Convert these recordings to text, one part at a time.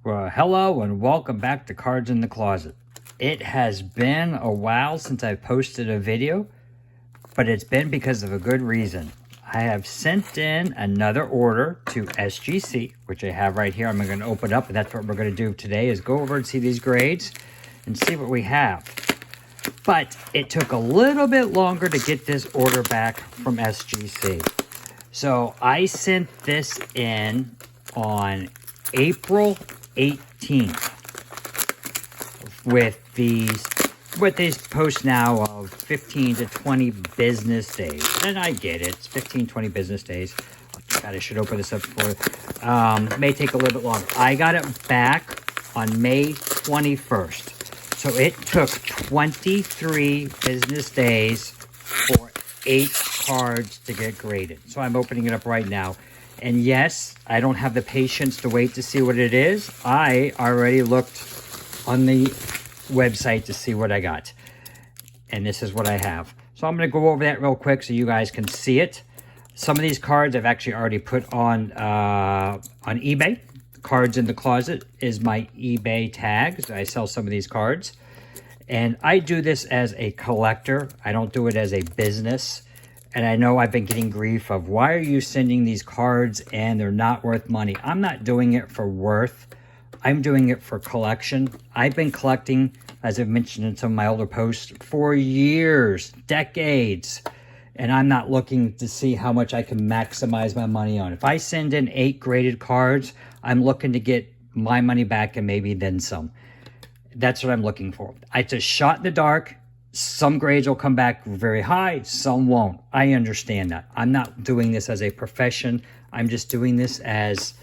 Well, hello and welcome back to Cards in the Closet. It has been a while since I posted a video, but it's been because of a good reason. I have sent in another order to SGC, which I have right here. I'm going to open up, and that's what we're going to do today is go over and see these grades and see what we have. But it took a little bit longer to get this order back from SGC. So I sent this in on April 18th with these posts now of 15 to 20 business days. And I get it. It's 15, 20 business days. God, I should open this up for it. May take a little bit longer. I got it back on May 21st. So it took 23 business days for 8 cards to get graded. So I'm opening it up right now. And yes, I don't have the patience to wait to see what it is. I already looked on the website to see what I got. And this is what I have. So I'm going to go over that real quick so you guys can see it. Some of these cards I've actually already put on eBay. Cards in the Closet is my eBay tags. I sell some of these cards. And I do this as a collector. I don't do it as a business. And I know I've been getting grief of, why are you sending these cards and they're not worth money? I'm not doing it for worth. I'm doing it for collection. I've been collecting, as I've mentioned in some of my older posts, for years, decades. And I'm not looking to see how much I can maximize my money on. If I send in 8 graded cards, I'm looking to get my money back and maybe then some. That's what I'm looking for. It's a shot in the dark. Some grades will come back very high, some won't. I understand that. I'm not doing this as a profession. I'm just doing this as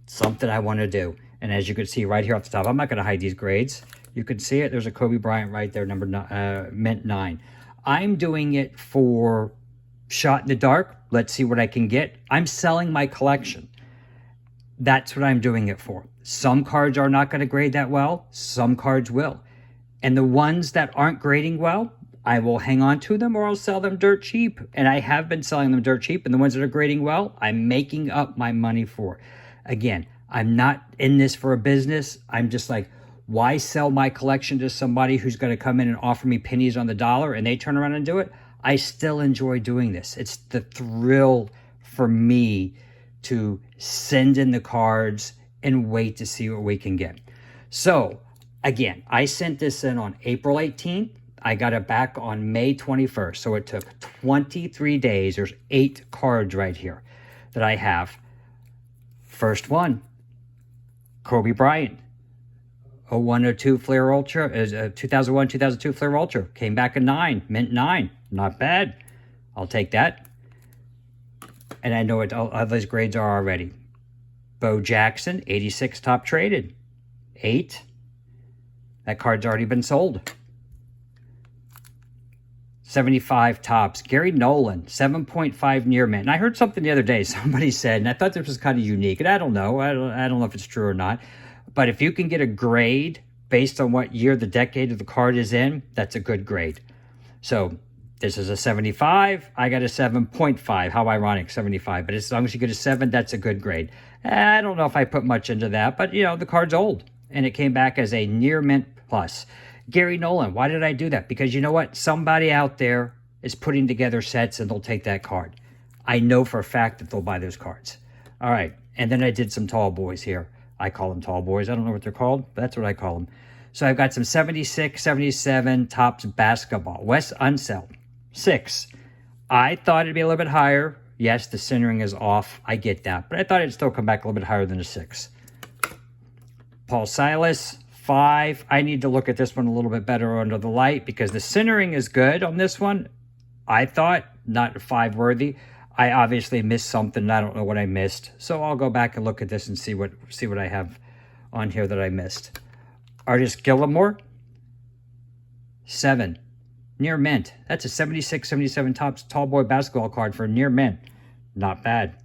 something I want to do. And as you can see right here off the top, I'm not going to hide these grades. You can see it. There's a Kobe Bryant right there, mint 9. I'm doing it for shot in the dark. Let's see what I can get. I'm selling my collection. That's what I'm doing it for. Some cards are not going to grade that well. Some cards will. And the ones that aren't grading well, I will hang on to them or I'll sell them dirt cheap. And I have been selling them dirt cheap. And the ones that are grading well, I'm making up my money for. Again, I'm not in this for a business. I'm just like, why sell my collection to somebody who's going to come in and offer me pennies on the dollar and they turn around and do it? I still enjoy doing this. It's the thrill for me to send in the cards and wait to see what we can get. So, again, I sent this in on April 18th. I got it back on May 21st. So it took 23 days. There's 8 cards right here that I have. First one, Kobe Bryant. 0102 Flair Ultra, 2001, 2002 Flair Ultra. Came back a 9, mint 9. Not bad. I'll take that. And I know what all those grades are already. Bo Jackson, 86 top traded. 8. That card's already been sold. 75 tops. Gary Nolan, 7.5 near mint. And I heard something the other day. Somebody said, and I thought this was kind of unique. And I don't know. I don't know if it's true or not. But if you can get a grade based on what year the decade of the card is in, that's a good grade. So this is a 75. I got a 7.5. How ironic, 75. But as long as you get a 7, that's a good grade. I don't know if I put much into that. But, you know, the card's old. And it came back as a near mint plus. Gary Nolan, why did I do that? Because you know what? Somebody out there is putting together sets and they'll take that card. I know for a fact that they'll buy those cards. All right. And then I did some tall boys here. I call them tall boys. I don't know what they're called, but that's what I call them. So I've got some 76, 77 tops basketball. Wes Unseld, 6. I thought it'd be a little bit higher. Yes, the centering is off. I get that. But I thought it'd still come back a little bit higher than a 6. Paul Silas, 5. I need to look at this one a little bit better under the light because the centering is good on this one. I thought not 5 worthy. I obviously missed something. I don't know what I missed. So I'll go back and look at this and see what I have on here that I missed. Artist Gillimore, 7. Near mint. That's a 76, 77 tops tall boy basketball card for near mint. Not bad.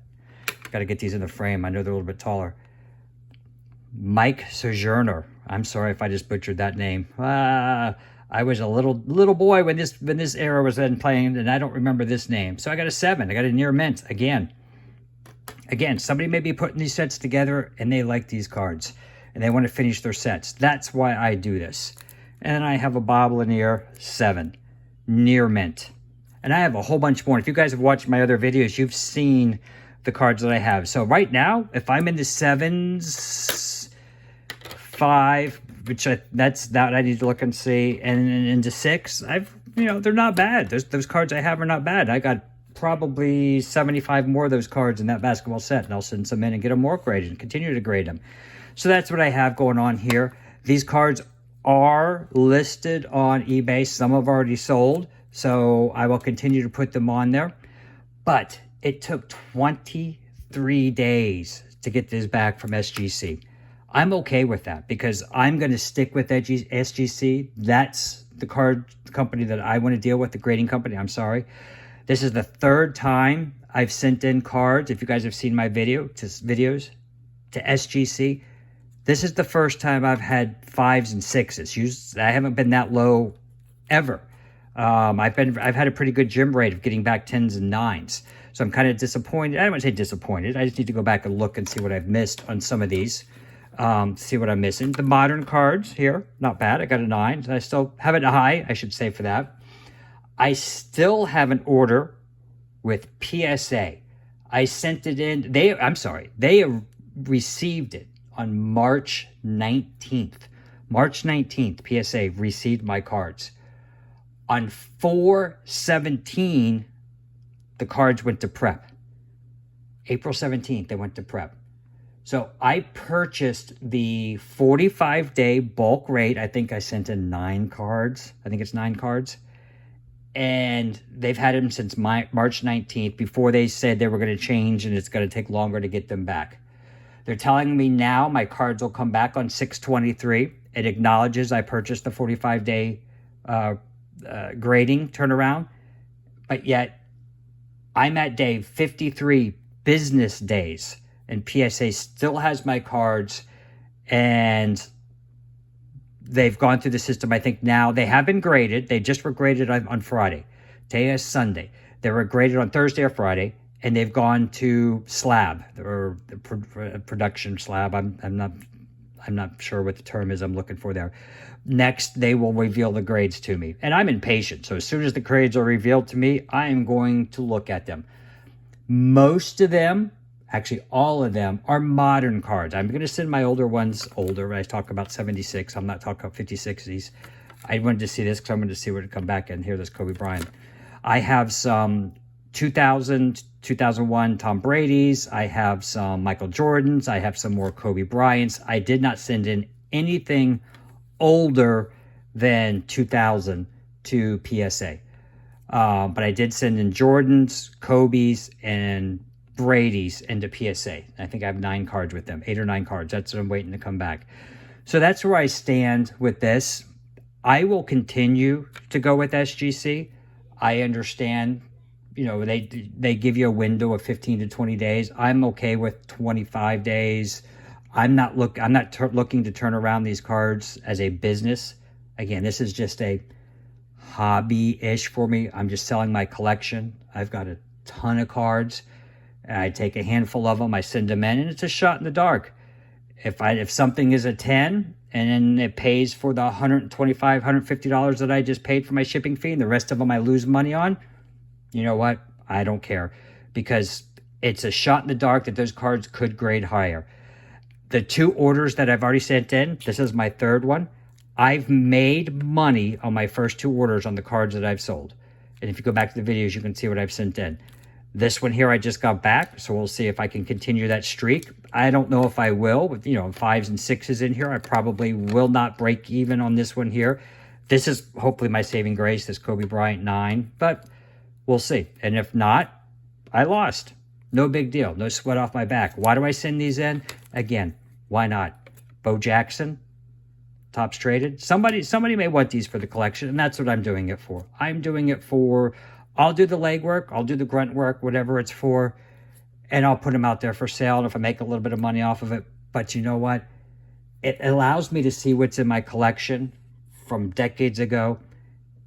Got to get these in the frame. I know they're a little bit taller. Mike Sojourner. I'm sorry if I just butchered that name. I was a little boy when this era was then playing, and I don't remember this name. So I got a 7. I got a near mint again. Again, somebody may be putting these sets together, and they like these cards. and they want to finish their sets. That's why I do this. And I have a Bobbleneer 7, near mint. And I have a whole bunch more. If you guys have watched my other videos, you've seen the cards that I have. So right now, if I'm in the 7s, 5, which that's that I need to look and see, and into 6, they're not bad. Those cards I have are not bad. I got probably 75 more of those cards in that basketball set, and I'll send some in and get them more graded and continue to grade them. So that's what I have going on here. These cards are listed on eBay. Some have already sold, so I will continue to put them on there. But it took 23 days to get this back from SGC. I'm okay with that because I'm going to stick with SGC. That's the card company that I want to deal with, the grading company. I'm sorry. This is the 3rd time I've sent in cards. If you guys have seen my videos to SGC, this is the first time I've had 5s and 6s. I haven't been that low ever. I've had a pretty good gym rate of getting back 10s and 9s. So I'm kind of disappointed. I don't want to say disappointed. I just need to go back and look and see what I've missed on some of these. See what I'm missing. The modern cards here, not bad. I got a 9. I still have it high, I should say, for that. I still have an order with PSA. I sent it in. They received it on March 19th. March 19th, PSA received my cards. On 4/17, the cards went to prep. April 17th, they went to prep. So I purchased the 45-day bulk rate. I think I sent in 9 cards. I think it's 9 cards. And they've had them since March 19th, before they said they were going to change and it's going to take longer to get them back. They're telling me now my cards will come back on 6/23. It acknowledges I purchased the 45-day grading turnaround. But yet, I'm at day 53 business days. And PSA still has my cards, and they've gone through the system. I think now they have been graded. They just were graded on Friday. Today is Sunday. They were graded on Thursday or Friday, and they've gone to slab, or the production slab. I'm not sure what the term is I'm looking for there. Next, they will reveal the grades to me. And I'm impatient. So as soon as the grades are revealed to me, I am going to look at them. Most of them, actually all of them, are modern cards. I'm going to send my older ones older. I talk about 76. I'm not talking about 50-60s. I wanted to see this because I wanted to see where to come back and hear this Kobe Bryant. I have some 2000, 2001 Tom Brady's. I have some Michael Jordans. I have some more Kobe Bryant's. I did not send in anything older than 2000 to PSA. But I did send in Jordans, Kobe's, and Brady's into PSA. I think I have 9 cards with them, 8 or 9 cards. That's what I'm waiting to come back. So that's where I stand with this. I will continue to go with SGC. I understand, they give you a window of 15 to 20 days. I'm okay with 25 days. I'm not looking to turn around these cards as a business. Again, this is just a hobby-ish for me. I'm just selling my collection. I've got a ton of cards. I take a handful of them, I send them in, and it's a shot in the dark. If something is a 10 and then it pays for the $125, $150 that I just paid for my shipping fee, and the rest of them I lose money on, you know what? I don't care, because it's a shot in the dark that those cards could grade higher. The 2 orders that I've already sent in, this is my 3rd one. I've made money on my first 2 orders on the cards that I've sold. And if you go back to the videos, you can see what I've sent in. This one here I just got back, so we'll see if I can continue that streak. I don't know if I will, with 5s and 6s in here. I probably will not break even on this one here. This is hopefully my saving grace, this Kobe Bryant 9, but we'll see. And if not, I lost. No big deal. No sweat off my back. Why do I send these in? Again, why not? Bo Jackson, Topps Traded. Somebody may want these for the collection, and that's what I'm doing it for. I'm doing it for... I'll do the legwork, I'll do the grunt work, whatever it's for, and I'll put them out there for sale, and if I make a little bit of money off of it. But you know what? It allows me to see what's in my collection from decades ago,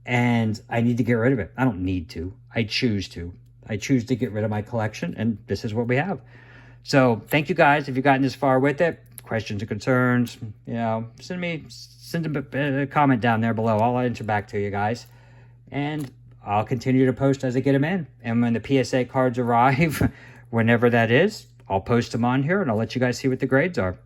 and I need to get rid of it. I don't need to. I choose to. I choose to get rid of my collection, and this is what we have. So thank you guys if you've gotten this far with it. questions or concerns, you know, send a comment down there below. I'll answer back to you guys. And I'll continue to post as I get them in. And when the PSA cards arrive, whenever that is, I'll post them on here and I'll let you guys see what the grades are.